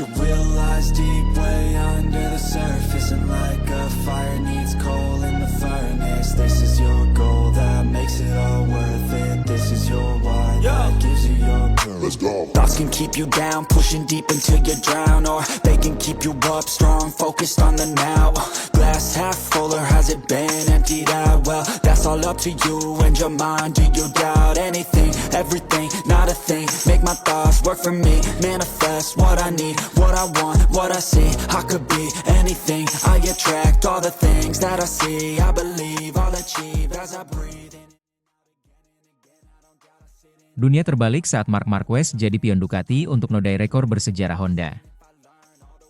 You realize deep way under the surface, and like a fire needs coal in the furnace. This is your goal that makes it all worth it. This is your why that gives you your purpose. Let's go. Thoughts can keep you down, pushing deep until you drown, or they can keep you up strong, focused on the now. Glass half full, or has it been emptied out? Well, that's all up to you and your mind. Do you doubt anything, everything, not a thing? Make my thoughts work for me, manifest what I need, what I want, what I see. I could be anything, I attract all the things that I see. I believe I'll achieve as I breathe in. Dunia terbalik saat Marc Marquez jadi pion Ducati untuk nodai rekor bersejarah Honda.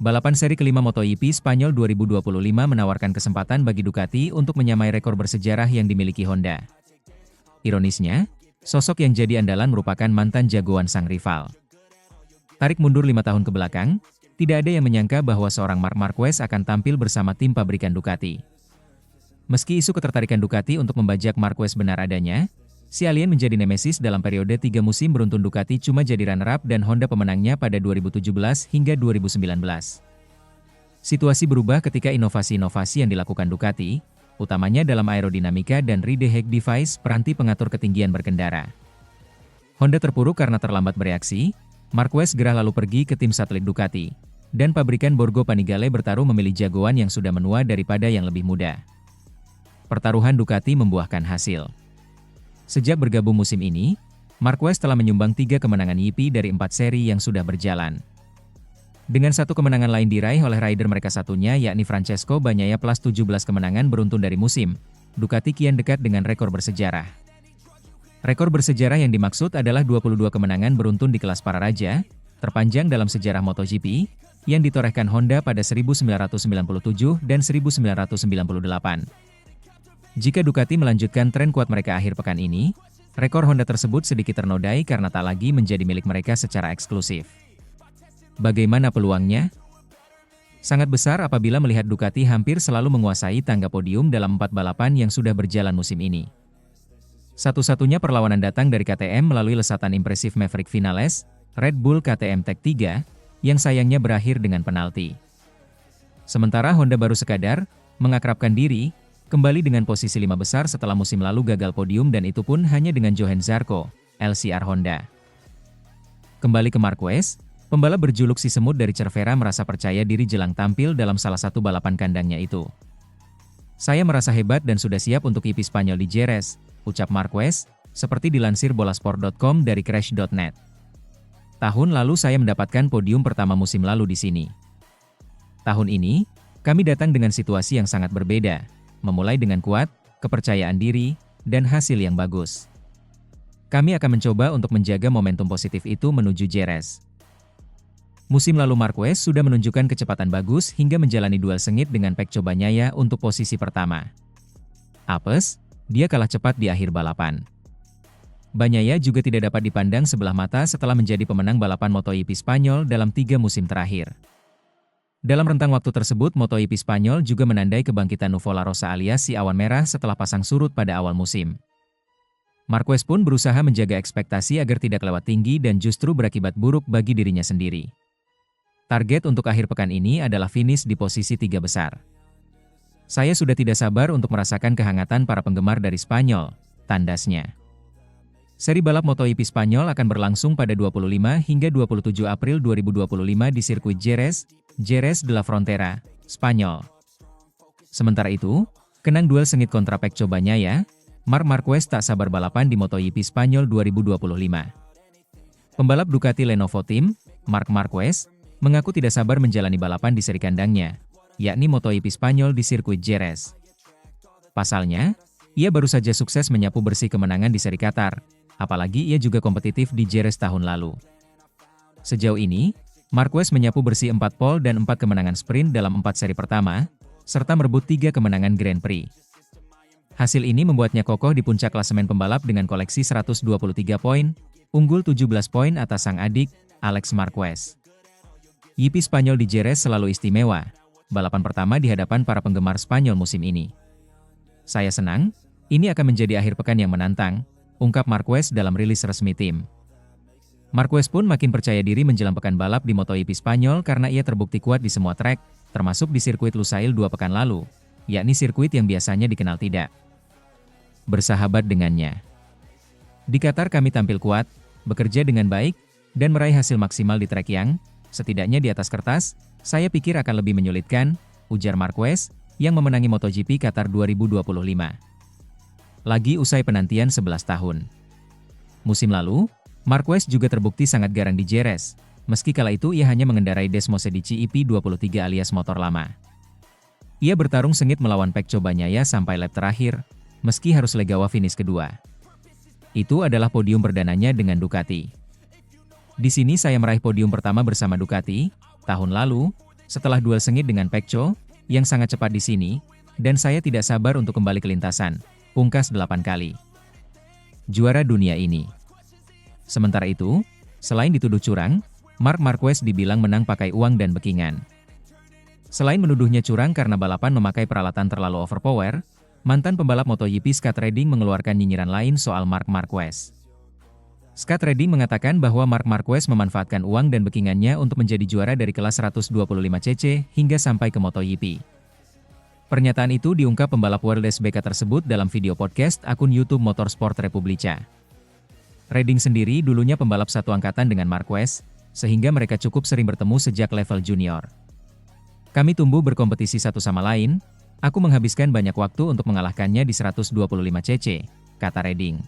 Balapan seri kelima MotoGP Spanyol 2025 menawarkan kesempatan bagi Ducati untuk menyamai rekor bersejarah yang dimiliki Honda. Ironisnya, sosok yang jadi andalan merupakan mantan jagoan sang rival. Tarik mundur 5 tahun ke belakang, tidak ada yang menyangka bahwa seorang Marc Marquez akan tampil bersama tim pabrikan Ducati. Meski isu ketertarikan Ducati untuk membajak Marquez benar adanya, si alien menjadi nemesis dalam periode 3 musim beruntun Ducati cuma jadi runner-up dan Honda pemenangnya pada 2017 hingga 2019. Situasi berubah ketika inovasi-inovasi yang dilakukan Ducati, utamanya dalam aerodinamika dan ride-height device peranti pengatur ketinggian berkendara. Honda terpuruk karena terlambat bereaksi, Marquez gerah lalu pergi ke tim satelit Ducati, dan pabrikan Borgo Panigale bertaruh memilih jagoan yang sudah menua daripada yang lebih muda. Pertaruhan Ducati membuahkan hasil. Sejak bergabung musim ini, Marquez telah menyumbang 3 kemenangan GP dari 4 seri yang sudah berjalan. Dengan 1 kemenangan lain diraih oleh rider mereka satunya yakni Francesco Bagnaia plus 17 kemenangan beruntun dari musim, Ducati kian dekat dengan rekor bersejarah. Rekor bersejarah yang dimaksud adalah 22 kemenangan beruntun di kelas para raja, terpanjang dalam sejarah MotoGP, yang ditorehkan Honda pada 1997 dan 1998. Jika Ducati melanjutkan tren kuat mereka akhir pekan ini, rekor Honda tersebut sedikit ternodai karena tak lagi menjadi milik mereka secara eksklusif. Bagaimana peluangnya? Sangat besar apabila melihat Ducati hampir selalu menguasai tangga podium dalam 4 balapan yang sudah berjalan musim ini. Satu-satunya perlawanan datang dari KTM melalui lesatan impresif Maverick Vinales, Red Bull KTM Tech 3, yang sayangnya berakhir dengan penalti. Sementara Honda baru sekadar mengakrabkan diri, kembali dengan posisi 5 besar setelah musim lalu gagal podium dan itu pun hanya dengan Johan Zarco, LCR Honda. Kembali ke Marquez, pembalap berjuluk si semut dari Cervera merasa percaya diri jelang tampil dalam salah satu balapan kandangnya itu. Saya merasa hebat dan sudah siap untuk GP Spanyol di Jerez, ucap Marquez, seperti dilansir bolasport.com dari crash.net. Tahun lalu saya mendapatkan podium pertama musim lalu di sini. Tahun ini, kami datang dengan situasi yang sangat berbeda. Memulai dengan kuat, kepercayaan diri, dan hasil yang bagus. Kami akan mencoba untuk menjaga momentum positif itu menuju Jerez. Musim lalu Marquez sudah menunjukkan kecepatan bagus hingga menjalani duel sengit dengan Pecco Bagnaia untuk posisi pertama. Apes, dia kalah cepat di akhir balapan. Bagnaia juga tidak dapat dipandang sebelah mata setelah menjadi pemenang balapan MotoGP Spanyol dalam 3 musim terakhir. Dalam rentang waktu tersebut, MotoGP Spanyol juga menandai kebangkitan Nuvola Rosa alias si awan merah setelah pasang surut pada awal musim. Marquez pun berusaha menjaga ekspektasi agar tidak lewat tinggi dan justru berakibat buruk bagi dirinya sendiri. Target untuk akhir pekan ini adalah finish di posisi 3 besar. Saya sudah tidak sabar untuk merasakan kehangatan para penggemar dari Spanyol, tandasnya. Seri balap MotoGP Spanyol akan berlangsung pada 25 hingga 27 April 2025 di sirkuit Jerez, Jerez de la Frontera, Spanyol. Sementara itu, kenang duel sengit kontra Pecco Bagnaia, Marc Marquez tak sabar balapan di MotoGP Spanyol 2025. Pembalap Ducati Lenovo Team, Marc Marquez, mengaku tidak sabar menjalani balapan di seri kandangnya, yakni MotoGP Spanyol di sirkuit Jerez. Pasalnya, ia baru saja sukses menyapu bersih kemenangan di seri Qatar, apalagi ia juga kompetitif di Jerez tahun lalu. Sejauh ini, Marquez menyapu bersih 4 pole dan 4 kemenangan sprint dalam 4 seri pertama, serta merebut 3 kemenangan Grand Prix. Hasil ini membuatnya kokoh di puncak klasemen pembalap dengan koleksi 123 poin, unggul 17 poin atas sang adik, Alex Marquez. GP Spanyol di Jerez selalu istimewa, balapan pertama di hadapan para penggemar Spanyol musim ini. Saya senang, ini akan menjadi akhir pekan yang menantang, ungkap Marquez dalam rilis resmi tim. Marquez pun makin percaya diri menjelang pekan balap di MotoGP Spanyol karena ia terbukti kuat di semua trek, termasuk di sirkuit Lusail 2 pekan lalu, yakni sirkuit yang biasanya dikenal tidak bersahabat dengannya. Di Qatar kami tampil kuat, bekerja dengan baik, dan meraih hasil maksimal di trek yang, setidaknya di atas kertas, saya pikir akan lebih menyulitkan, ujar Marquez, yang memenangi MotoGP Qatar 2025. Lagi usai penantian 11 tahun. Musim lalu, Marquez juga terbukti sangat garang di Jerez, meski kala itu ia hanya mengendarai Desmosedici IP23 alias motor lama. Ia bertarung sengit melawan Pecco Bagnaia sampai lap terakhir, meski harus legawa finish kedua. Itu adalah podium perdananya dengan Ducati. Di sini saya meraih podium pertama bersama Ducati, tahun lalu, setelah duel sengit dengan Pecco, yang sangat cepat di sini, dan saya tidak sabar untuk kembali ke lintasan, pungkas 8 kali. Juara dunia ini. Sementara itu, selain dituduh curang, Marc Marquez dibilang menang pakai uang dan backingan. Selain menuduhnya curang karena balapan memakai peralatan terlalu overpower, mantan pembalap MotoGP Scott Redding mengeluarkan nyinyiran lain soal Marc Marquez. Scott Redding mengatakan bahwa Marc Marquez memanfaatkan uang dan backingannya untuk menjadi juara dari kelas 125cc hingga sampai ke MotoGP. Pernyataan itu diungkap pembalap World SBK tersebut dalam video podcast akun YouTube Motorsport Republica. Redding sendiri dulunya pembalap satu angkatan dengan Marquez, sehingga mereka cukup sering bertemu sejak level junior. Kami tumbuh berkompetisi satu sama lain, aku menghabiskan banyak waktu untuk mengalahkannya di 125cc, kata Redding.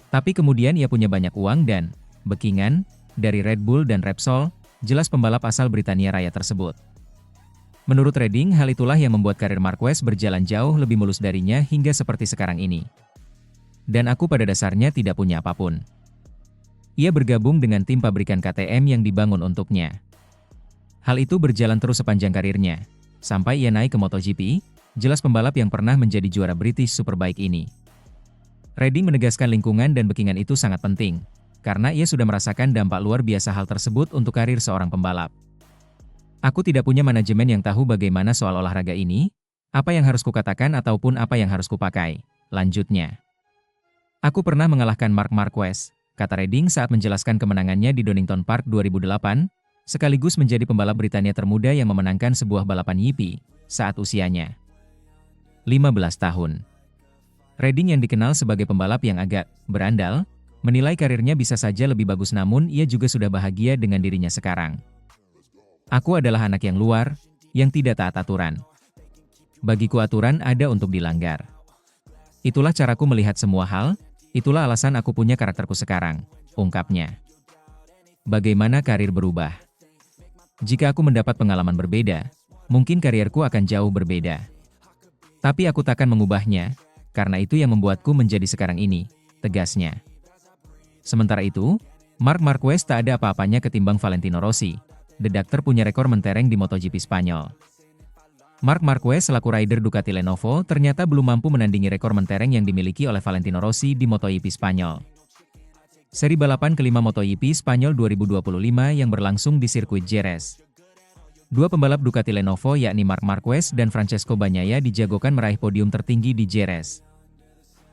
Tapi kemudian ia punya banyak uang dan backingan dari Red Bull dan Repsol, jelas pembalap asal Britania Raya tersebut. Menurut Redding, hal itulah yang membuat karir Marquez berjalan jauh lebih mulus darinya hingga seperti sekarang ini. Dan aku pada dasarnya tidak punya apapun. Ia bergabung dengan tim pabrikan KTM yang dibangun untuknya. Hal itu berjalan terus sepanjang karirnya, sampai ia naik ke MotoGP, jelas pembalap yang pernah menjadi juara British Superbike ini. Redding menegaskan lingkungan dan backingan itu sangat penting, karena ia sudah merasakan dampak luar biasa hal tersebut untuk karir seorang pembalap. Aku tidak punya manajemen yang tahu bagaimana soal olahraga ini, apa yang harus kukatakan ataupun apa yang harus kupakai, lanjutnya. Aku pernah mengalahkan Marc Marquez, kata Redding saat menjelaskan kemenangannya di Donington Park 2008, sekaligus menjadi pembalap Britania termuda yang memenangkan sebuah balapan GP saat usianya 15 tahun. Redding yang dikenal sebagai pembalap yang agak berandal, menilai karirnya bisa saja lebih bagus namun ia juga sudah bahagia dengan dirinya sekarang. Aku adalah anak yang luar, yang tidak taat aturan. Bagiku aturan ada untuk dilanggar. Itulah caraku melihat semua hal, itulah alasan aku punya karakterku sekarang, ungkapnya. Bagaimana karir berubah? Jika aku mendapat pengalaman berbeda, mungkin karierku akan jauh berbeda. Tapi aku takkan mengubahnya, karena itu yang membuatku menjadi sekarang ini, tegasnya. Sementara itu, Marc Marquez tak ada apa-apanya ketimbang Valentino Rossi. The Doctor punya rekor mentereng di MotoGP Spanyol. Marc Marquez selaku rider Ducati Lenovo ternyata belum mampu menandingi rekor mentereng yang dimiliki oleh Valentino Rossi di MotoGP Spanyol. Seri balapan kelima MotoGP Spanyol 2025 yang berlangsung di sirkuit Jerez. Dua pembalap Ducati Lenovo yakni Marc Marquez dan Francesco Bagnaia dijagokan meraih podium tertinggi di Jerez.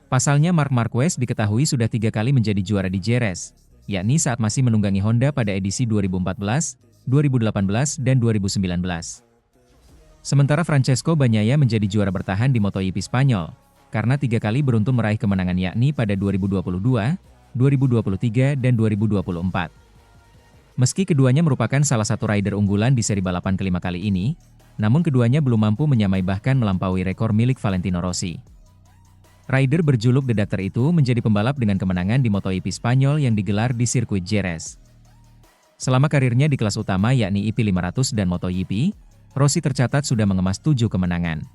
Pasalnya Marc Marquez diketahui sudah 3 kali menjadi juara di Jerez, yakni saat masih menunggangi Honda pada edisi 2014, 2018, dan 2019. Sementara Francesco Bagnaia menjadi juara bertahan di MotoGP Spanyol, karena 3 kali beruntun meraih kemenangan yakni pada 2022, 2023, dan 2024. Meski keduanya merupakan salah satu rider unggulan di seri balapan kelima kali ini, namun keduanya belum mampu menyamai bahkan melampaui rekor milik Valentino Rossi. Rider berjuluk The Doctor itu menjadi pembalap dengan kemenangan di MotoGP Spanyol yang digelar di sirkuit Jerez. Selama karirnya di kelas utama yakni IP500 dan MotoGP, Rossi tercatat sudah mengemas 7 kemenangan.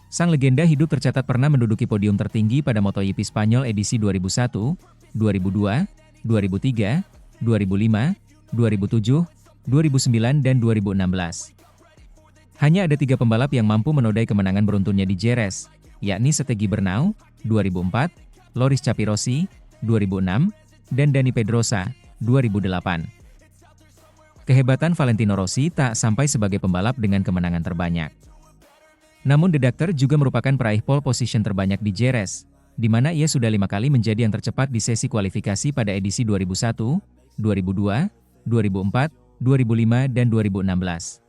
Sang legenda hidup tercatat pernah menduduki podium tertinggi pada MotoGP Spanyol edisi 2001, 2002, 2003, 2005, 2007, 2009, dan 2016. Hanya ada 3 pembalap yang mampu menodai kemenangan beruntunnya di Jerez, yakni Setegi Bernau, 2004, Loris Capirossi, 2006, dan Dani Pedrosa, 2008. Kehebatan Valentino Rossi tak sampai sebagai pembalap dengan kemenangan terbanyak. Namun The Doctor juga merupakan peraih pole position terbanyak di Jerez, di mana ia sudah 5 kali menjadi yang tercepat di sesi kualifikasi pada edisi 2001, 2002, 2004, 2005, dan 2016.